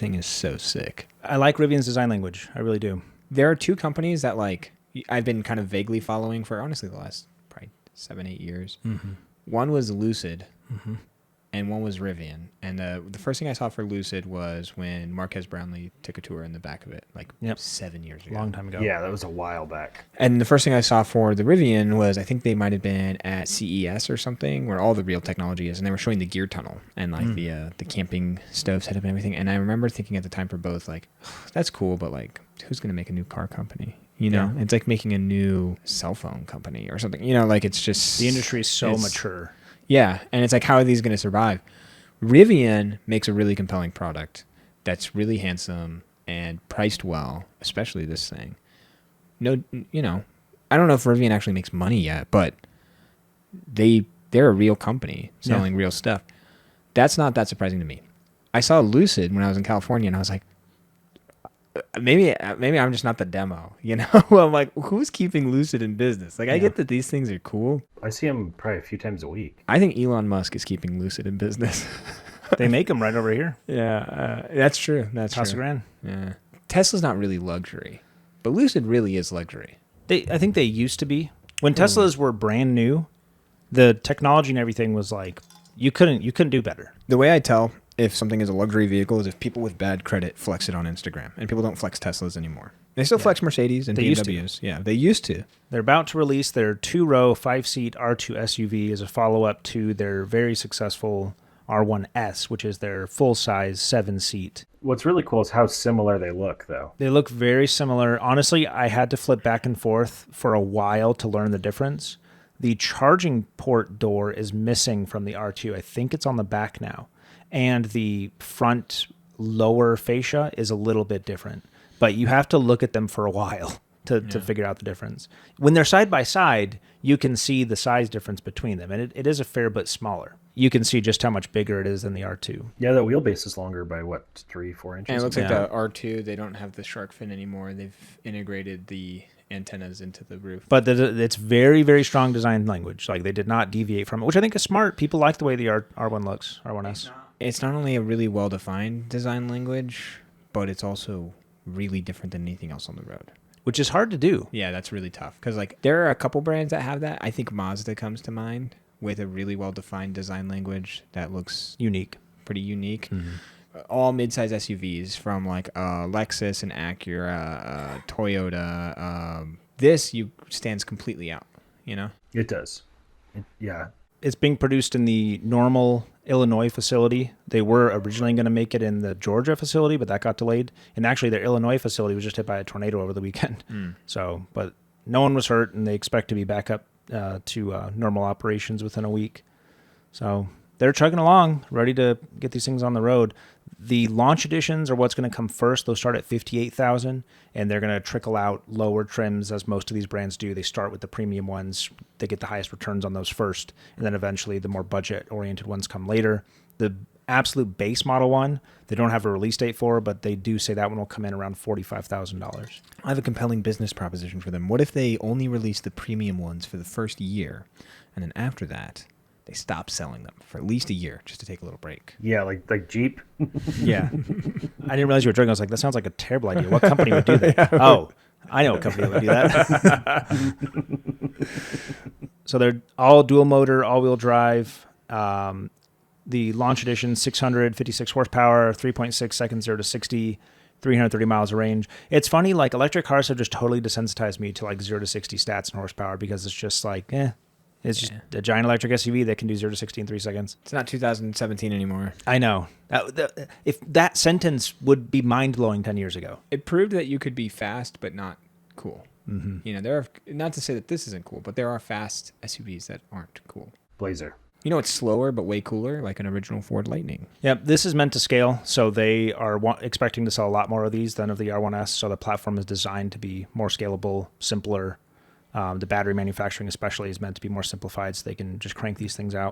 thing is so sick. I like Rivian's design language. I really do. There are two companies that like I've been kind of vaguely following for honestly the last probably 7-8 years. Mm-hmm. One was Lucid, Mm-hmm. and one was Rivian. And the first thing I saw for Lucid was when Marquez Brownlee took a tour in the back of it, like 7 years ago. Long time ago. Yeah, that was a while back. And the first thing I saw for the Rivian was I think they might have been at CES or something, where all the real technology is, and they were showing the gear tunnel and like the camping stove setup and everything. And I remember thinking at the time for both, like, that's cool, but like, who's going to make a new car company? You know, it's like making a new cell phone company or something. You know, like it's just the industry is so mature. Yeah, and it's like, how are these going to survive? Rivian makes a really compelling product that's really handsome and priced well, especially this thing. No, you know, I don't know if Rivian actually makes money yet, but they're a real company selling real stuff. That's not that surprising to me. I saw Lucid when I was in California, and I was like, maybe I'm just not the demo, you know? Well, I'm like, who's keeping Lucid in business? Like, I get that these things are cool. I see them probably a few times a week. I think Elon Musk is keeping Lucid in business. They make them right over here. Yeah, that's true. That's House of true. Grand. Yeah, Tesla's not really luxury, but Lucid really is luxury. I think they used to be. When Teslas were brand new, the technology and everything was like you couldn't do better. The way I tell if something is a luxury vehicle is if people with bad credit flex it on Instagram, and people don't flex Teslas anymore. They still flex Mercedes and BMWs. Yeah, they used to. They're about to release their 2-row, 5-seat R2 SUV as a follow-up to their very successful R1S, which is their full-size 7-seat. What's really cool is how similar they look, though. They look very similar. Honestly, I had to flip back and forth for a while to learn the difference. The charging port door is missing from the R2. I think it's on the back now. And the front lower fascia is a little bit different. But you have to look at them for a while to figure out the difference. When they're side by side, you can see the size difference between them. And it is a fair bit smaller. You can see just how much bigger it is than the R2. Yeah, that wheelbase is longer by, 3-4 inches? And it looks like the R2, they don't have the shark fin anymore. They've integrated the antennas into the roof. But it's very, very strong design language. Like, they did not deviate from it, which I think is smart. People like the way the R1 looks, R1S. It's not only a really well-defined design language, but it's also really different than anything else on the road. Which is hard to do. Yeah, that's really tough. Because like there are a couple brands that have that. I think Mazda comes to mind with a really well-defined design language that looks unique. Pretty unique. Mm-hmm. All midsize SUVs from like Lexus and Acura, Toyota. This stands completely out, you know? It does. Yeah. It's being produced in the Normal, Illinois facility. They were originally going to make it in the Georgia facility, but that got delayed. And actually, their Illinois facility was just hit by a tornado over the weekend. So, but no one was hurt, and they expect to be back up to normal operations within a week. So they're chugging along, ready to get these things on the road. The launch editions are what's going to come first. They'll start at $58,000, and they're going to trickle out lower trims, as most of these brands do. They start with the premium ones. They get the highest returns on those first, and then eventually the more budget-oriented ones come later. The absolute base model one, they don't have a release date for, but they do say that one will come in around $45,000. I have a compelling business proposition for them. What if they only release the premium ones for the first year, and then after that, they stop selling them for at least a year just to take a little break? Yeah, like Jeep. Yeah. I didn't realize you were joking. I was like, that sounds like a terrible idea. What company would do that? Oh, I know what company would do that. So they're all dual motor, all-wheel drive. The launch edition, 656 horsepower, 3.6 seconds 0 to 60, 330 miles of range. It's funny, like electric cars have just totally desensitized me to like 0 to 60 stats and horsepower because it's just like, It's just a giant electric SUV that can do 0 to 60 in 3 seconds. It's not 2017 anymore. I know. If that sentence would be mind-blowing 10 years ago. It proved that you could be fast but not cool. Mm-hmm. You know, there are, not to say that this isn't cool, but there are fast SUVs that aren't cool. Blazer. You know, it's slower but way cooler, like an original Ford Lightning. Yeah, this is meant to scale, so they are expecting to sell a lot more of these than of the R1S, so the platform is designed to be more scalable, simpler. The battery manufacturing especially is meant to be more simplified so they can just crank these things out.